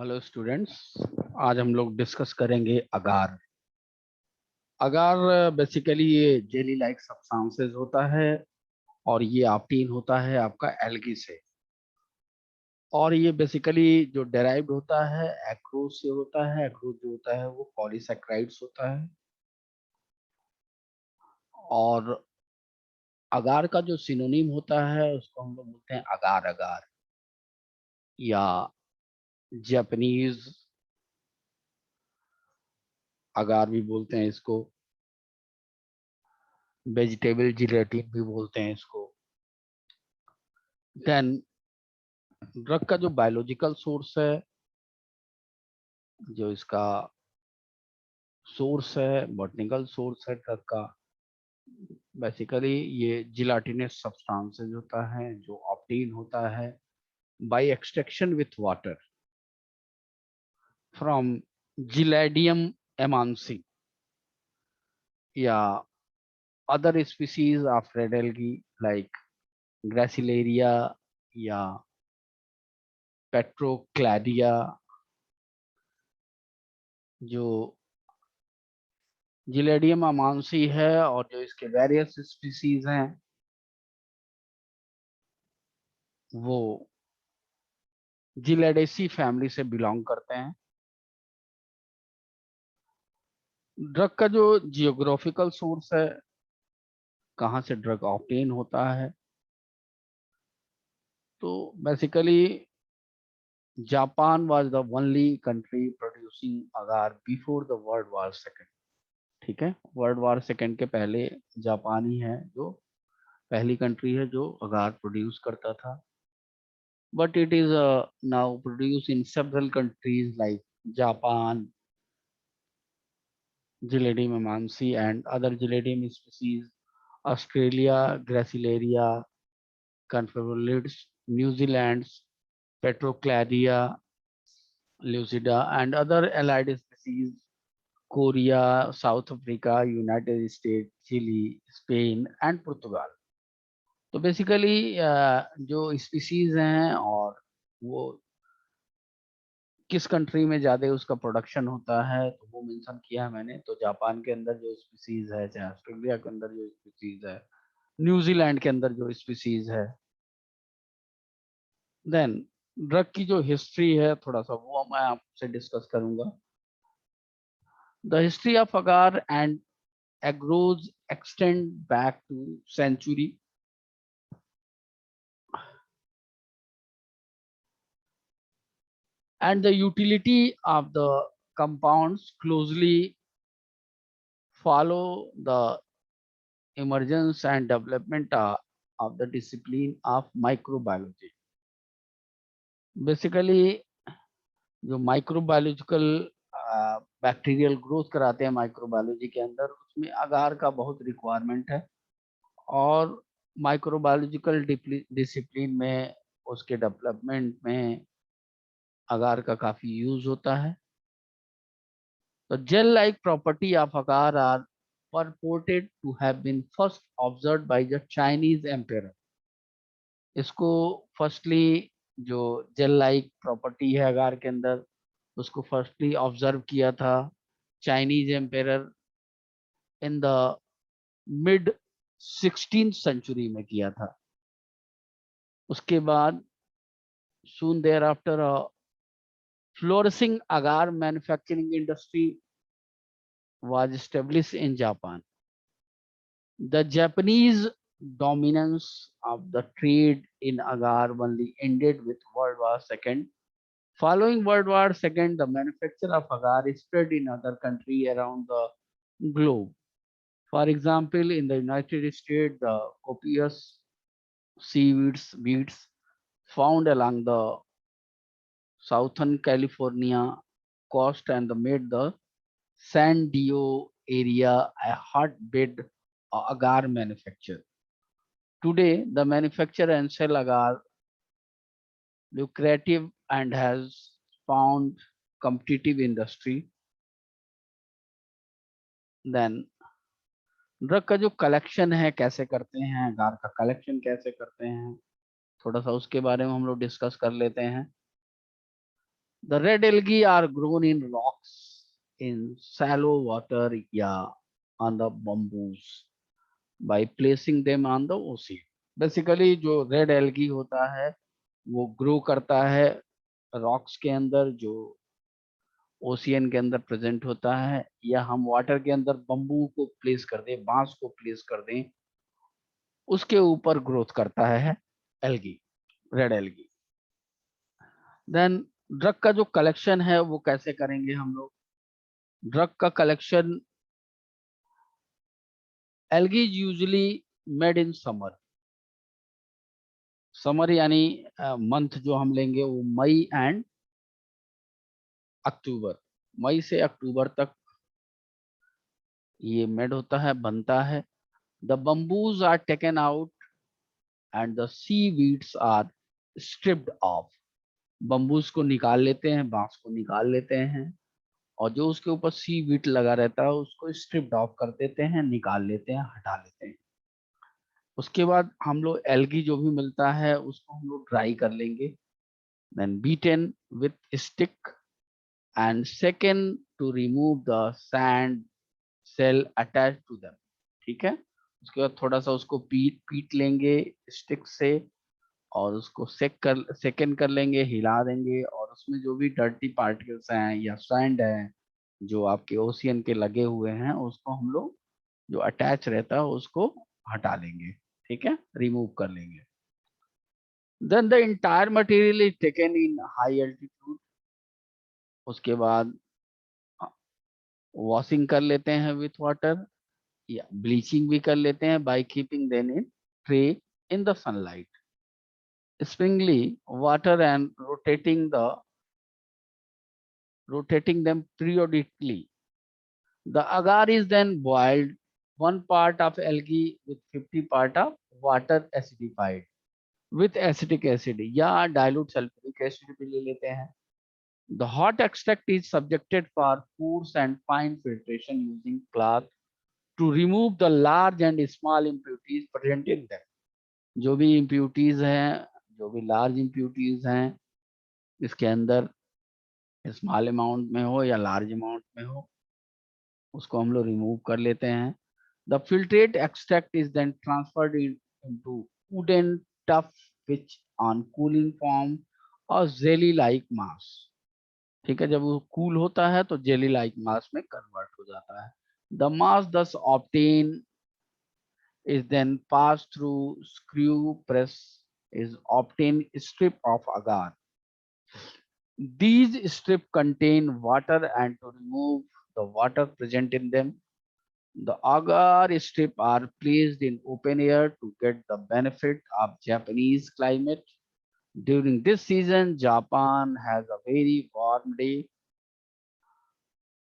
Hello students. आज हम लोग डिस्कस करेंगे अगार। अगार बेसिकली ये जेली लाइक सब्सटेंसेस होता है और ये ऑप्टीन होता है आपका एल्गी से। और ये बेसिकली जो डेराइव्ड होता है एक्रोज से होता है। एक्रोज जो होता है वो पॉलीसैकेराइड्स होता है। और अगार का जो सिनोनिम होता है उसको हम लोग बोलते हैं अगार अगार, या जापानीज अगार भी बोलते हैं इसको। वेजिटेबल जिलेटिन भी बोलते हैं इसको। देन ड्रग का जो बायोलॉजिकल सोर्स है, जो इसका सोर्स है, बॉटनिकल सोर्स है ड्रग का, बेसिकली ये जिलाटिनस सब्सटेंसेस होता है जो ऑब्टेन होता है by extraction with water from Gelidium amansii या other species of red algae like Gracilaria या पेट्रोक्लैडिया। जो जिलेडियम अमांसी है और जो इसके वेरियस स्पीसीज हैं वो जिलेडेसी फैमिली से बिलोंग करते हैं। ड्रग का जो जियोग्राफिकल सोर्स है, कहाँ से ड्रग ऑब्टेन होता है, तो basically Japan was the only country producing agar before the world war second. ठीक है, वर्ल्ड वार सेकेंड के पहले जापान ही है जो पहली कंट्री है जो अगार प्रोड्यूस करता था। But it is now produce in several countries like Japan, Giladium amansi and other Giladium species, Australia, Gracilaria, Conferolids, New Zealand, Petroclaria, lucida, and other allied species, Korea, South Africa, United States, Chile, Spain, and Portugal. तो basically जो species हैं और वो किस country में ज्यादा उसका production होता है तो वो मेंशन किया है मैंने। तो जापान के अंदर जो स्पीसीज है, चाहे ऑस्ट्रेलिया के अंदर जो स्पीसीज है, न्यूजीलैंड के अंदर जो स्पीसीज है। देन ड्रग की जो हिस्ट्री है थोड़ा सा वो मैं आपसे डिस्कस करूंगा। The history of agar and agarose extend back to century. And the utility of the compounds closely follow the emergence and development of the discipline of microbiology. Basically जो माइक्रोबायोलॉजिकल बैक्टीरियल ग्रोथ कराते हैं microbiology के अंदर, उसमें अगार का बहुत requirement है। और माइक्रोबायोलॉजिकल डिसिप्लिन में उसके डेवलपमेंट में अगार का काफी यूज होता है। The gel-like property of agar are purported to have been first observed by the Chinese emperor. इसको फर्स्टली जो जेल लाइक प्रॉपर्टी है अगार के अंदर, उसको फर्स्टली ऑब्जर्व किया था Chinese emperor in the mid 16th century में किया था। उसके बाद soon thereafter a flourishing agar manufacturing industry was established in Japan. The Japanese dominance of the trade in agar only ended with World War II. Following World War II, the manufacture of agar is spread in other countries around the globe. For example, in the United States, the copious seaweeds beets found along the southern California coast and made the San Diego area a hotbed of agar manufacture. Today, the manufacture and sell agar lucrative and has found competitive industry. Then drug का जो collection है कैसे करते हैं, अगार का collection कैसे करते हैं, थोड़ा सा उसके बारे में हम लोग डिस्कस कर लेते हैं। The red algae are grown in rocks in shallow water या on the bamboos by placing them on the ocean. Basically जो रेड एल्गी होता है वो ग्रो करता है रॉक्स के अंदर जो ओशियन के अंदर प्रेजेंट होता है, या हम वाटर के अंदर बम्बू को प्लेस कर दें, बांस को प्लेस कर दें, उसके ऊपर ग्रोथ करता है algae, red algae. Then drug का जो कलेक्शन है वो कैसे करेंगे हम लोग? ड्रग का collection, algae usually made in summer. Summer यानी मंथ जो हम लेंगे वो मई एंड अक्टूबर, मई से अक्टूबर तक ये मेड होता है, बनता है। The bamboos are taken out and the seaweeds are stripped off. Bamboos को निकाल लेते हैं, बांस को निकाल लेते हैं, और जो उसके ऊपर सी वीट लगा रहता है उसको स्ट्रिप्ड ऑफ कर देते हैं, निकाल लेते हैं, हटा लेते हैं। उसके बाद हम लोग एल्गी जो भी मिलता है उसको हम लोग ड्राई कर लेंगे, then beaten with stick and second to remove the sand cell attached to them। ठीक है, उसके बाद थोड़ा सा उसको पीट पीट लेंगे स्टिक से, और उसको सेकंड कर लेंगे, हिला देंगे, और उसमें जो भी डर्टी पार्टिकल्स हैं या सैंड है जो आपके ओशियन के लगे हुए हैं उसको हम लोग जो अटैच रहता है उसको हटा लेंगे। ठीक है, रिमूव कर लेंगे। Then the entire material is taken in high altitude. उसके बाद वॉशिंग कर लेते हैं विथ वाटर, या ब्लीचिंग भी कर लेते हैं by keeping them in tray in the sunlight, sprinkling water and rotating them periodically. The agar is then boiled, 1 part of algae with 50 part of water acidified with acetic acid या dilute sulfuric acid भी ले लेते हैं। The hot extract is subjected for coarse and fine filtration using cloth to remove the large and small impurities present in them। जो भी impurities हैं, जो भी large impurities हैं इसके अंदर, स्मॉल अमाउंट में हो या लार्ज अमाउंट में हो, उसको हम लोग रिमूव कर लेते हैं। The filtrate extract is then transferred into wooden trough which on cooling form और जेली लाइक मास। ठीक है, जब वो कूल होता है तो जेली लाइक मास में कन्वर्ट हो जाता है। द मास दस obtain is then passed through screw press is obtained strip of agar. These strips contain water, and to remove the water present in them, the agar strip are placed in open air to get the benefit of Japanese climate. During this season, Japan has a very warm day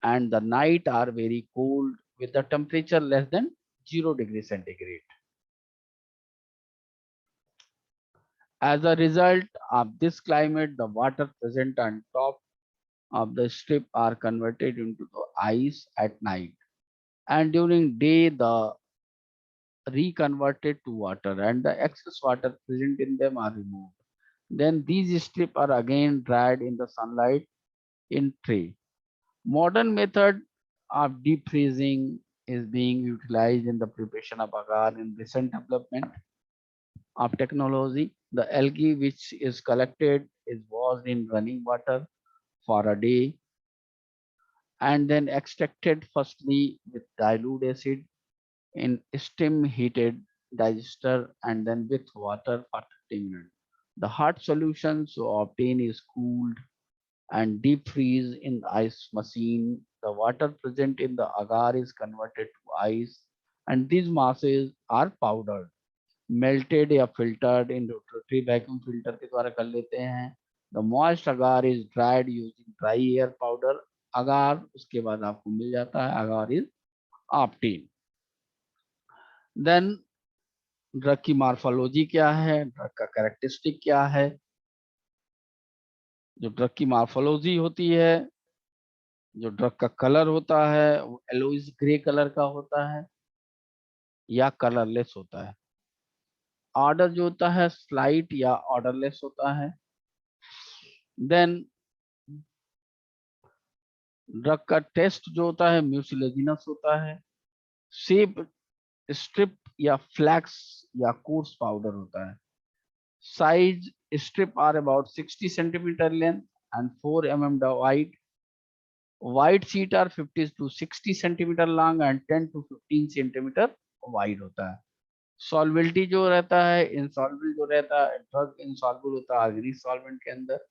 and the night are very cold with the temperature less than 0 degrees centigrade. As a result of this climate, the water present on top of the strip are converted into the ice at night, and during day the reconverted to water, and the excess water present in them are removed. Then these strips are again dried in the sunlight in tray. Modern method of deep freezing is being utilized in the preparation of agar in recent development of technology. The algae which is collected is washed in running water for a day and then extracted firstly with dilute acid in steam heated digester and then with water for 30 minutes. The hot solution to obtain is cooled and deep freeze in the ice machine. The water present in the agar is converted to ice and these masses are powdered, melted या filtered in rotary vacuum filter के द्वारा कर लेते हैं। The moist agar is dried using dry air powder agar, उसके बाद आपको मिल जाता है agar is obtained। Then drug की मार्फोलॉजी क्या है, ड्रग का कैरेक्टरिस्टिक क्या है? जो ड्रग की मार्फोलॉजी होती है, जो ड्रग का कलर होता है वो एलोइस ग्रे कलर का होता है या कलरलेस होता है। ऑर्डर जो होता है स्लाइट या ऑर्डरलेस होता है। देन ड्रग का टेस्ट जो होता है म्यूसिलेजिनस होता है। शेप स्ट्रिप या फ्लैक्स या कोर्स पाउडर होता है। Size strip are about 60 centimetre length and 4 wide. Wide sheet are 50 to 60 centimetre long and 10 to 15 centimetre wide होता है। सॉल्बिलिटी जो रहता है, इंसॉल्युबल जो रहता है, ड्रग इंसॉल्युबल होता है ऑर्गेनिक सॉल्वेंट के अंदर,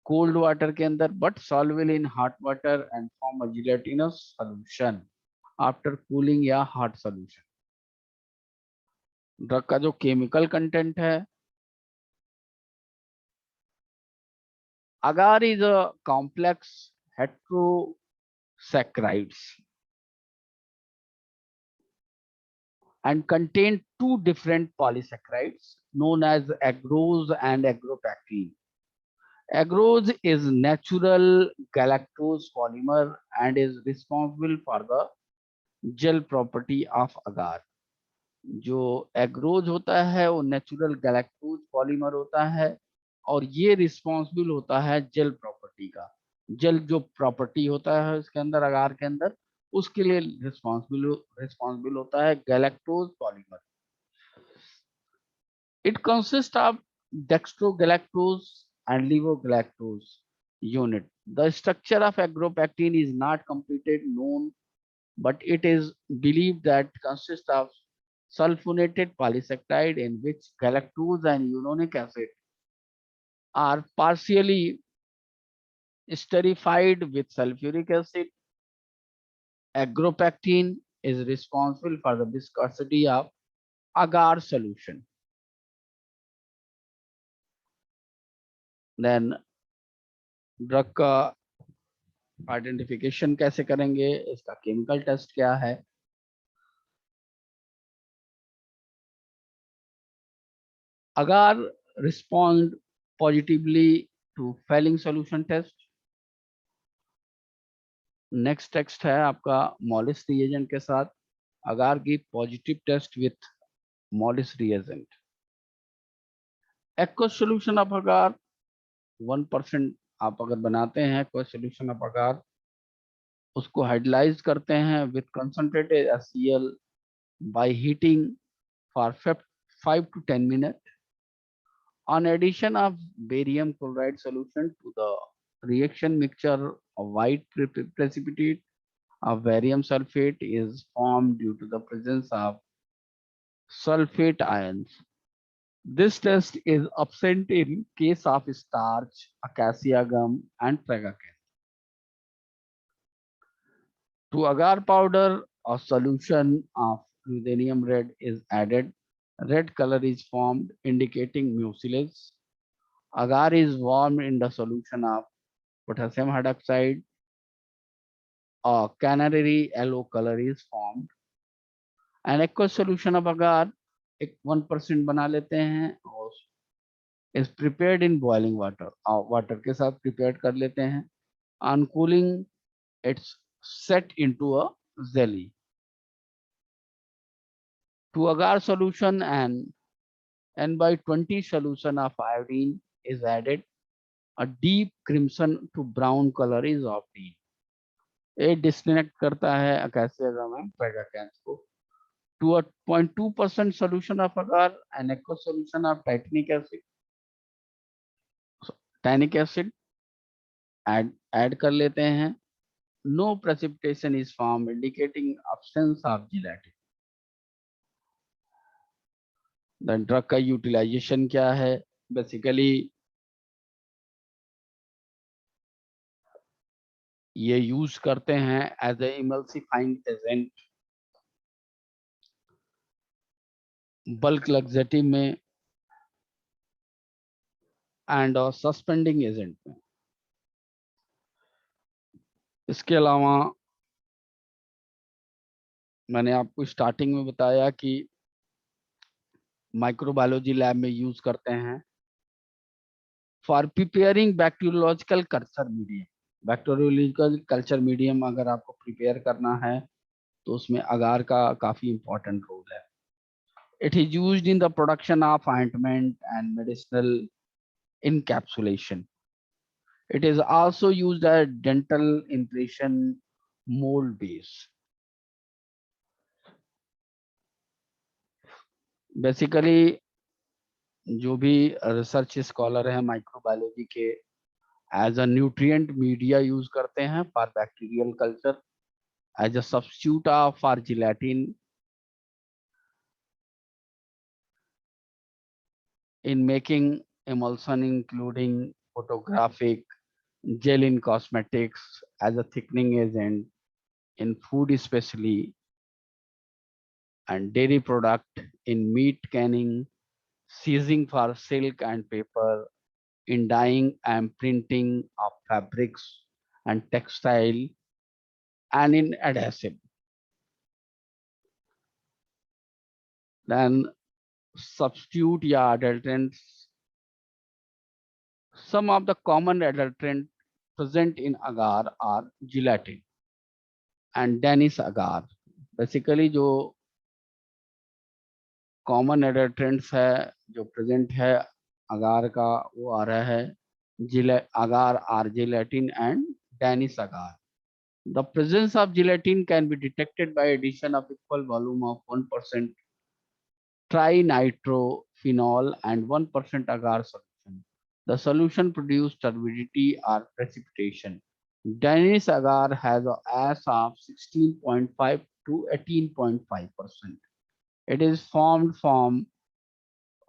कोल्ड वाटर के अंदर, but soluble in hot water and form a gelatinous solution after cooling या हॉट सॉल्यूशन। ड्रग का जो केमिकल कंटेंट है, agar is a complex heterosaccharides and contain two different polysaccharides known as agarose and agropactine. Agarose is natural galactose polymer and is responsible for the gel property of agar. जो एग्रोज होता है वो natural galactose polymer होता है और ये responsible होता है जेल प्रॉपर्टी का। जेल जो प्रॉपर्टी होता है इसके अंदर, अगार के अंदर, उसके लिए रिस्पॉन्सिबल होता है galactose polymer. It consist of dextrogalactose and levogalactose unit. The structure of agropactine is not completely known, but it is believed that consists of sulfonated polysaccharide in which galactose and uronic acid are partially esterified with sulfuric acid. Agropactine is responsible for the viscosity of agar solution. Then drug का identification कैसे करेंगे, इसका chemical test क्या है। agar respond positively to Fehling solution test. Next text है आपका Molisch reagent के साथ अगार की positive test with Molisch reagent. Aqueous solution of agar 1% आप अगर बनाते हैं एक्वस सोल्यूशन ऑफ अगार, उसको हाइड्रोलाइज करते हैं with concentrated HCl by heating for 5 to 10 minutes. On addition of barium chloride solution to the reaction mixture, a white precipitate of barium sulfate is formed due to the presence of sulfate ions. This test is absent in case of starch, acacia gum, and tragacanth. To agar powder, a solution of ruthenium red is added. Red color is formed, indicating mucilage. Agar is warmed in the solution of potassium hydroxide. A canary yellow color is formed. An aqueous solution of agar एक 1% बना लेते हैं और is prepared in boiling water. Water के साथ prepare कर लेते हैं. On cooling, it's set into a jelly. To agar solution and N/20 solution of iodine is added. A deep crimson to brown color is obtained. ये disconnect करता है acacia gum and ट्रैगाकैंथ को. To a 0.2% solution of agar, an aqueous solution of tannic acid add कर लेते हैं. No precipitation is formed, indicating absence of gelatin. Then drug का utilisation क्या है? बेसिकली ये यूज करते हैं as a emulsifying agent, bulk laxative में एंड सस्पेंडिंग एजेंट में. इसके अलावा मैंने आपको स्टार्टिंग में बताया कि माइक्रोबायोलॉजी लैब में यूज करते हैं for preparing bacteriological culture medium. Bacteriological culture medium अगर आपको प्रिपेयर करना है तो उसमें अगार का काफी इंपॉर्टेंट रोल है. It is used in the production of ointment and medicinal encapsulation. It is also used as dental impression mold base. Basically जो भी रिसर्च स्कॉलर है माइक्रोबायोलॉजी के as a nutrient media use करते हैं for bacterial culture as a substitute of for gelatin in making emulsion, including photographic gel in cosmetics as a thickening agent in food especially, and dairy product in meat canning, seizing for silk and paper, in dyeing and printing of fabrics and textile, and in adhesive. Then substitute या adulterants. Some of the common adulterants present in agar are gelatin and Danish agar. Basically जो common adulterants है जो present है अगार का वो आ रहा है agar are gelatin and Danish agar. The presence of gelatin can be detected by addition of equal volume of 1% trinitrophenol and 1% agar solution. The solution produces turbidity or precipitation. Danish agar has a S of 16.5 to 18.5%. It is formed from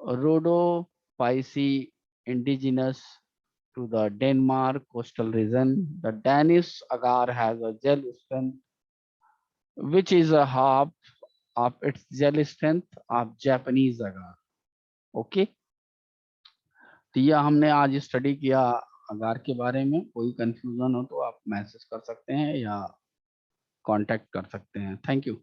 Rhodophyceae indigenous to the Denmark coastal region. The Danish agar has a gel strength which is a half of its gel strength of Japanese agar. Okay तो यह हमने आज study किया अगार के बारे में। कोई confusion हो तो आप मैसेज कर सकते हैं या कांटेक्ट कर सकते हैं। Thank you.